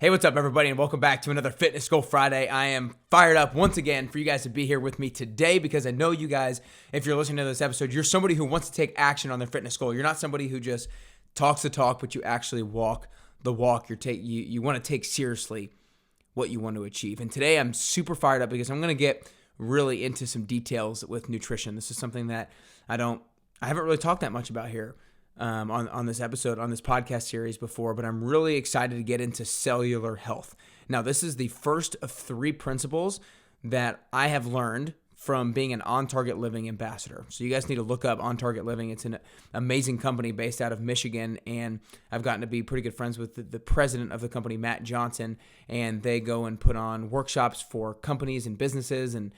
Hey, what's up, everybody, and welcome back to another Fitness Goal Friday. I am fired up once again for you guys to be here with me today because I know you guys, if you're listening to this episode, you're somebody who wants to take action on their fitness goal. You're not somebody who just talks the talk, but you actually walk the walk. You want to take seriously what you want to achieve. And today I'm super fired up because I'm going to get really into some details with nutrition. This is something that I haven't really talked that much about here. On this episode, on this podcast series before, but I'm really excited to get into cellular health. Now, this is the first of 3 principles that I have learned from being an On Target Living ambassador. So you guys need to look up On Target Living. It's an amazing company based out of Michigan, and I've gotten to be pretty good friends with the president of the company, Matt Johnson, and they go and put on workshops for companies and businesses, and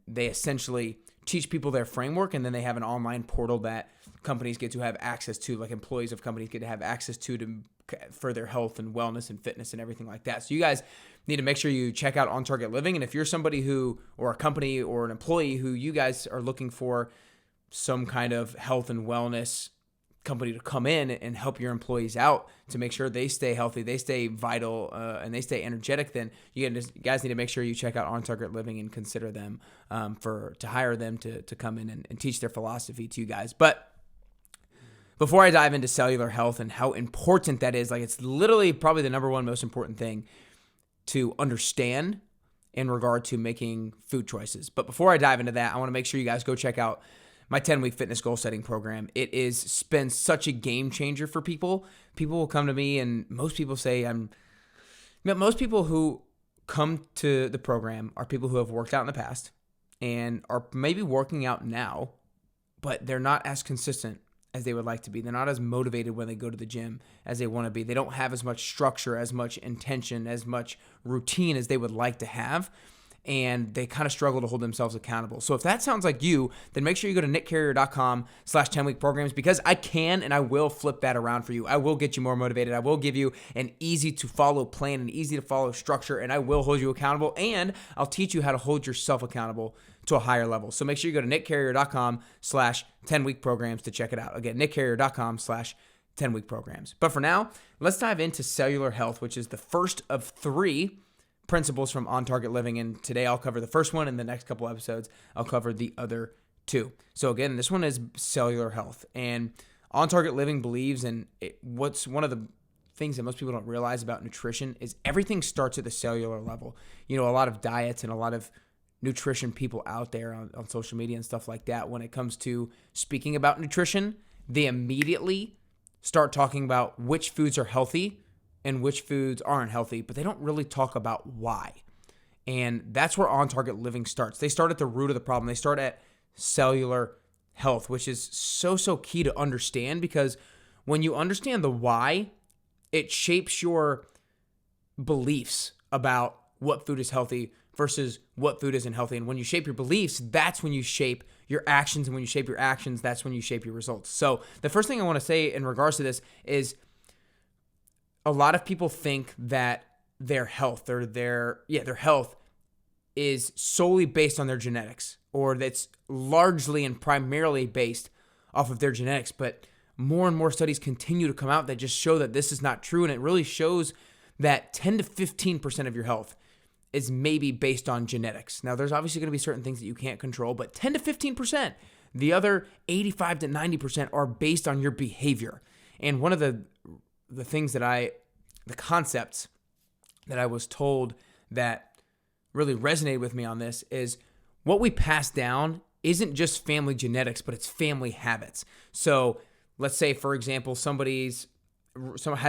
they essentially teach people their framework, and then they have an online portal that companies get to have access to, like employees of companies get to have access to for their health and wellness and fitness and everything like that. So you guys need to make sure you check out On Target Living. And if you're somebody who, or a company or an employee who you guys are looking for some kind of health and wellness company to come in and help your employees out to make sure they stay healthy, they stay vital, and they stay energetic, then you guys need to make sure you check out On Target Living and consider them to hire them to come in and teach their philosophy to you guys. But before I dive into cellular health and how important that is, like it's literally probably the number one most important thing to understand in regard to making food choices. But before I dive into that, I want to make sure you guys go check out my 10-week fitness goal setting program. It is been such a game changer for people. People will come to me, and most people say most people who come to the program are people who have worked out in the past and are maybe working out now, but they're not as consistent as they would like to be. They're not as motivated when they go to the gym as they want to be. They don't have as much structure, as much intention, as much routine as they would like to have. And they kind of struggle to hold themselves accountable. So if that sounds like you, then make sure you go to nickcarrier.com/10-week programs, because I can and I will flip that around for you. I will get you more motivated. I will give you an easy to follow plan, an easy to follow structure, and I will hold you accountable, and I'll teach you how to hold yourself accountable to a higher level. So make sure you go to nickcarrier.com/10-week programs to check it out. Again, nickcarrier.com/10-week programs. But for now, let's dive into cellular health, which is the first of 3 principles from On Target Living, and today I'll cover the first one, and the next couple episodes I'll cover the other 2. So again, this one is cellular health, and On Target Living believes in what's one of the things that most people don't realize about nutrition is everything starts at the cellular level. You know, a lot of diets and a lot of nutrition people out there on social media and stuff like that, when it comes to speaking about nutrition, they immediately start talking about which foods are healthy and which foods aren't healthy, but they don't really talk about why. And that's where On Target Living starts. They start at the root of the problem. They start at cellular health, which is so key to understand, because when you understand the why, it shapes your beliefs about what food is healthy versus what food isn't healthy. And when you shape your beliefs, that's when you shape your actions. And when you shape your actions, that's when you shape your results. So the first thing I want to say in regards to this is, a lot of people think that their health their health is solely based on their genetics, or that's largely and primarily based off of their genetics. But more and more studies continue to come out that just show that this is not true. And it really shows that 10 to 15% of your health is maybe based on genetics. Now, there's obviously going to be certain things that you can't control, but 10 to 15%, the other 85 to 90% are based on your behavior. And one of the concepts that I was told that really resonated with me on this is what we pass down isn't just family genetics, but it's family habits. So let's say, for example, someone has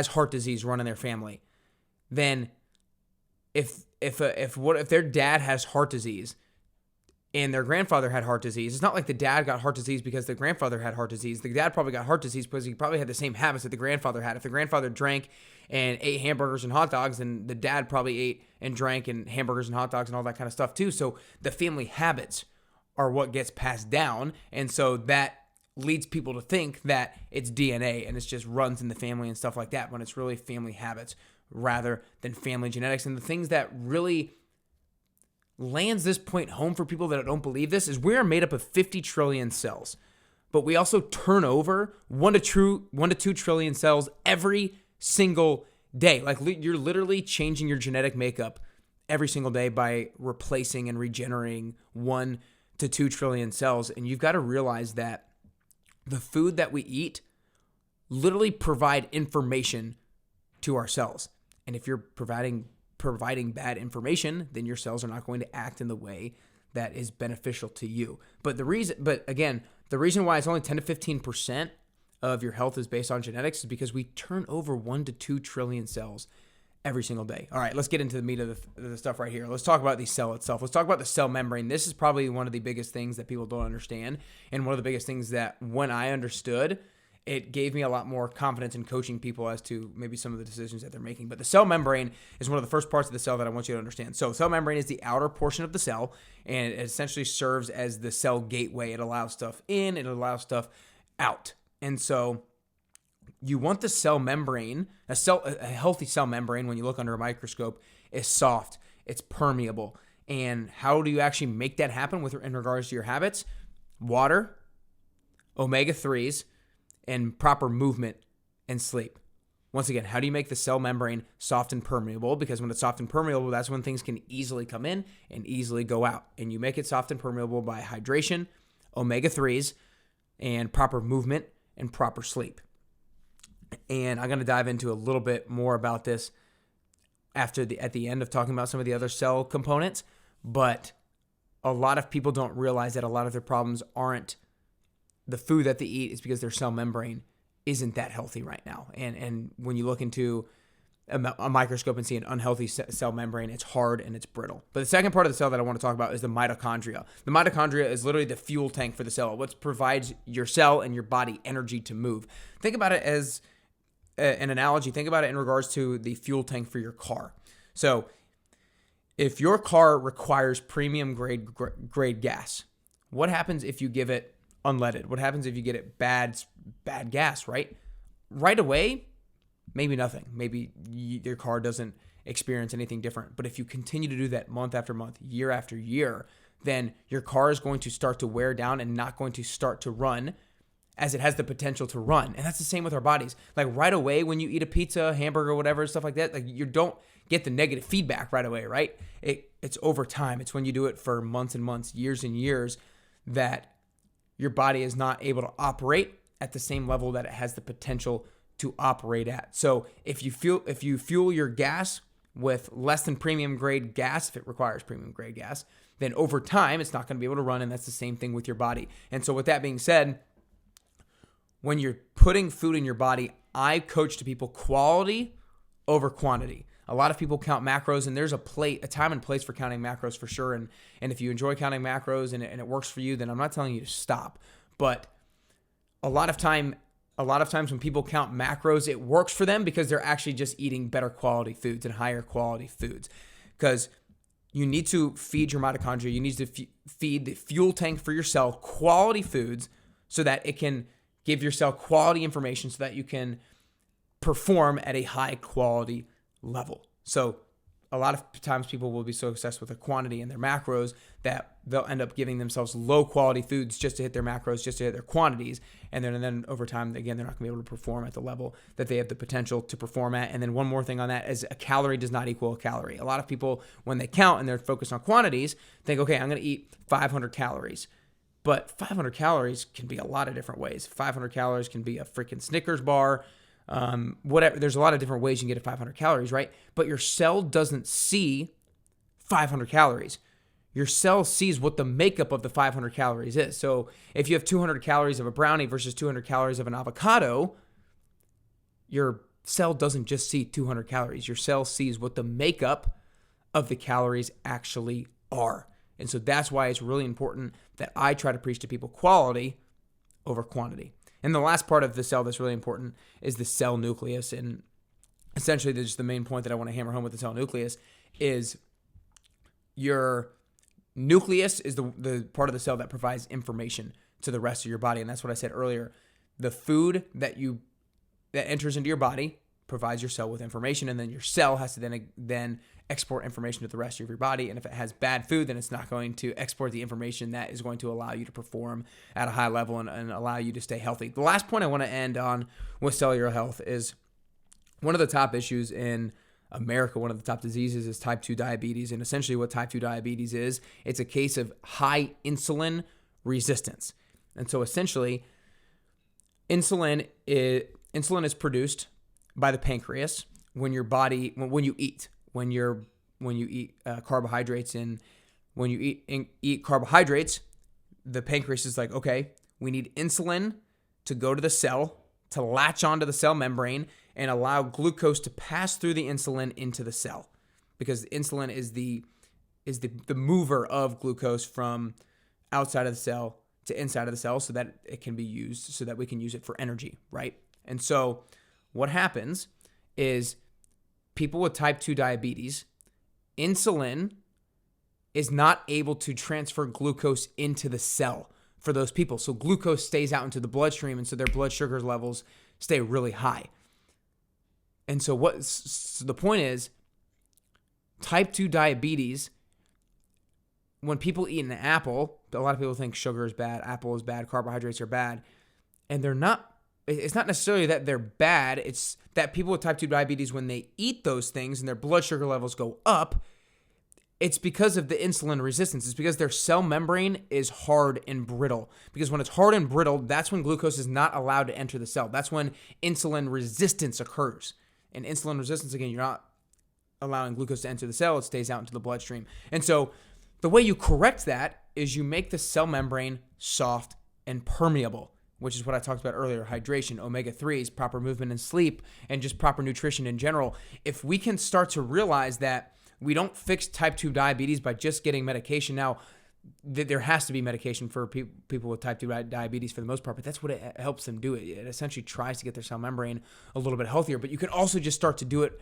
heart disease run in their family. Then if their dad has heart disease and their grandfather had heart disease, it's not like the dad got heart disease because the grandfather had heart disease. The dad probably got heart disease because he probably had the same habits that the grandfather had. If the grandfather drank and ate hamburgers and hot dogs, then the dad probably ate and drank and hamburgers and hot dogs and all that kind of stuff too. So the family habits are what gets passed down. And so that leads people to think that it's DNA and it just runs in the family and stuff like that, when it's really family habits rather than family genetics. And the things that really lands this point home for people that don't believe this is we're made up of 50 trillion cells, but we also turn over 1 to 2 trillion cells every single day. Like you're literally changing your genetic makeup every single day by replacing and regenerating 1 to 2 trillion cells. And you've got to realize that the food that we eat literally provide information to our cells. And if you're providing bad information, then your cells are not going to act in the way that is beneficial to you. But the reason why it's only 10 to 15% of your health is based on genetics is because we turn over 1 to 2 trillion cells every single day. All right, let's get into the meat of the stuff right here. Let's talk about the cell itself. Let's talk about the cell membrane. This is probably one of the biggest things that people don't understand, and one of the biggest things that when I understood, it gave me a lot more confidence in coaching people as to maybe some of the decisions that they're making. But the cell membrane is one of the first parts of the cell that I want you to understand. So cell membrane is the outer portion of the cell, and it essentially serves as the cell gateway. It allows stuff in, it allows stuff out. And so you want the cell membrane, a healthy cell membrane, when you look under a microscope, is soft, it's permeable. And how do you actually make that happen in regards to your habits? Water, omega-3s, and proper movement and sleep. Once again, how do you make the cell membrane soft and permeable? Because when it's soft and permeable, that's when things can easily come in and easily go out. And you make it soft and permeable by hydration, omega-3s, and proper movement and proper sleep. And I'm going to dive into a little bit more about this at the end of talking about some of the other cell components. But a lot of people don't realize that a lot of their problems aren't the food that they eat, is because their cell membrane isn't that healthy right now. And when you look into a microscope and see an unhealthy cell membrane, it's hard and it's brittle. But the second part of the cell that I want to talk about is the mitochondria. The mitochondria is literally the fuel tank for the cell. What provides your cell and your body energy to move. Think about it as an analogy. Think about it in regards to the fuel tank for your car. So if your car requires premium grade gas, what happens if you give it unleaded? What happens if you get it bad gas, right? Right away, maybe nothing. Maybe your car doesn't experience anything different. But if you continue to do that month after month, year after year, then your car is going to start to wear down and not going to start to run as it has the potential to run. And that's the same with our bodies. Like right away, when you eat a pizza, hamburger, whatever, stuff like that, like you don't get the negative feedback right away, right? It's over time. It's when you do it for months and months, years and years, that your body is not able to operate at the same level that it has the potential to operate at. So if you fuel your gas with less than premium grade gas, if it requires premium grade gas, then over time it's not going to be able to run, and that's the same thing with your body. And so with that being said, when you're putting food in your body, I coach to people quality over quantity. A lot of people count macros, and there's a time and place for counting macros for sure. And if you enjoy counting macros and it works for you, then I'm not telling you to stop. But a lot of times when people count macros, it works for them because they're actually just eating better quality foods and higher quality foods. Because you need to feed your mitochondria, you need to feed the fuel tank for your cell quality foods so that it can give your cell quality information so that you can perform at a high quality level. So a lot of times people will be so obsessed with the quantity in their macros that they'll end up giving themselves low quality foods just to hit their macros, just to hit their quantities. And then over time, again, they're not gonna be able to perform at the level that they have the potential to perform at. And then one more thing on that is a calorie does not equal a calorie. A lot of people, when they count and they're focused on quantities, think, okay, I'm gonna eat 500 calories. But 500 calories can be a lot of different ways. 500 calories can be a freaking Snickers bar, whatever. There's a lot of different ways you can get to 500 calories, right? But your cell doesn't see 500 calories. Your cell sees what the makeup of the 500 calories is. So if you have 200 calories of a brownie versus 200 calories of an avocado, your cell doesn't just see 200 calories. Your cell sees what the makeup of the calories actually are. And so that's why it's really important that I try to preach to people quality over quantity. And the last part of the cell that's really important is the cell nucleus. And essentially, this is the main point that I want to hammer home with the cell nucleus is your nucleus is the part of the cell that provides information to the rest of your body. And that's what I said earlier. The food that enters into your body provides your cell with information, and then your cell has to then export information to the rest of your body. And if it has bad food, then it's not going to export the information that is going to allow you to perform at a high level and allow you to stay healthy. The last point I want to end on with cellular health is one of the top issues in America, one of the top diseases is type 2 diabetes. And essentially what type 2 diabetes is, it's a case of high insulin resistance. And so essentially, insulin is produced by the pancreas when your body, when you eat, when you eat carbohydrates. And when you eat carbohydrates, the pancreas is like, okay, we need insulin to go to the cell, to latch onto the cell membrane and allow glucose to pass through the insulin into the cell, because insulin is the mover of glucose from outside of the cell to inside of the cell so that it can be used, so that we can use it for energy, right? And so what happens is people with type 2 diabetes, insulin is not able to transfer glucose into the cell for those people. So glucose stays out into the bloodstream, and so their blood sugar levels stay really high. And so the point is, type 2 diabetes, when people eat an apple, a lot of people think sugar is bad, apple is bad, carbohydrates are bad, and they're not. It's not necessarily that they're bad. It's that people with type 2 diabetes, when they eat those things and their blood sugar levels go up, it's because of the insulin resistance. It's because their cell membrane is hard and brittle. Because when it's hard and brittle, that's when glucose is not allowed to enter the cell. That's when insulin resistance occurs. And insulin resistance, again, you're not allowing glucose to enter the cell. It stays out into the bloodstream. And so the way you correct that is you make the cell membrane soft and permeable, which is what I talked about earlier: hydration, omega-3s, proper movement and sleep, and just proper nutrition in general. If we can start to realize that we don't fix type 2 diabetes by just getting medication. Now, there has to be medication for people with type 2 diabetes for the most part, but that's what it helps them do. It essentially tries to get their cell membrane a little bit healthier, but you can also just start to do it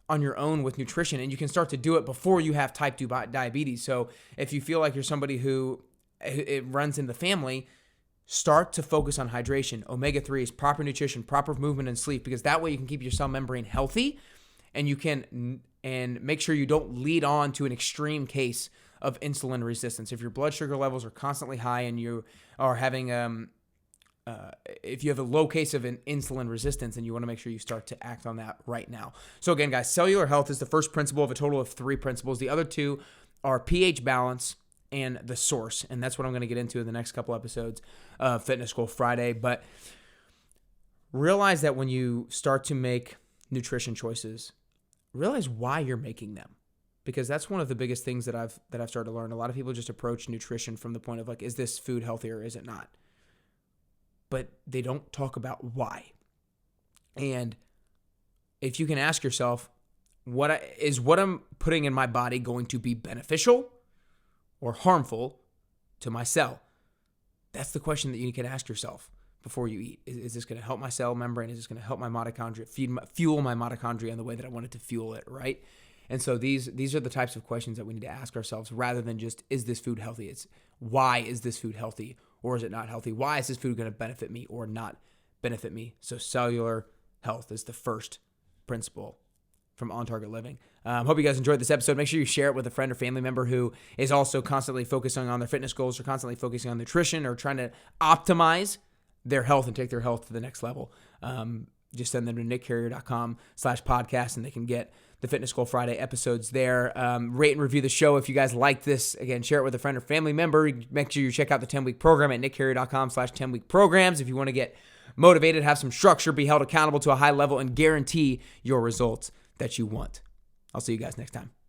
on your own with nutrition, and you can start to do it before you have type 2 diabetes. So if you feel like you're somebody who it runs in the family, start to focus on hydration, omega-3s, proper nutrition, proper movement and sleep, because that way you can keep your cell membrane healthy, and you can make sure you don't lead on to an extreme case of insulin resistance. If your blood sugar levels are constantly high and you are having, if you have a low case of an insulin resistance, then you want to make sure you start to act on that right now. So again, guys, cellular health is the first principle of a total of 3 principles. The other 2 are pH balance and the source. And that's what I'm going to get into in the next couple episodes of Fitness Goal Friday. But realize that when you start to make nutrition choices, realize why you're making them, because that's one of the biggest things that I've started to learn. A lot of people just approach nutrition from the point of like, is this food healthy or is it not? But they don't talk about why. And if you can ask yourself, what I'm putting in my body going to be beneficial or harmful to my cell? That's the question that you can ask yourself before you eat. Is this going to help my cell membrane? Is this going to help my mitochondria, fuel my mitochondria in the way that I want it to fuel it, right? And so these are the types of questions that we need to ask ourselves, rather than just, is this food healthy? It's, why is this food healthy or is it not healthy? Why is this food going to benefit me or not benefit me? So cellular health is the first principle from On Target Living. Hope you guys enjoyed this episode. Make sure you share it with a friend or family member who is also constantly focusing on their fitness goals, or constantly focusing on nutrition, or trying to optimize their health and take their health to the next level. Just send them to nickcarrier.com/podcast, and they can get the Fitness Goal Friday episodes there. Rate and review the show if you guys like this. Again, share it with a friend or family member. Make sure you check out the 10-week program at nickcarrier.com/10-week programs if you want to get motivated, have some structure, be held accountable to a high level, and guarantee your results that you want. I'll see you guys next time.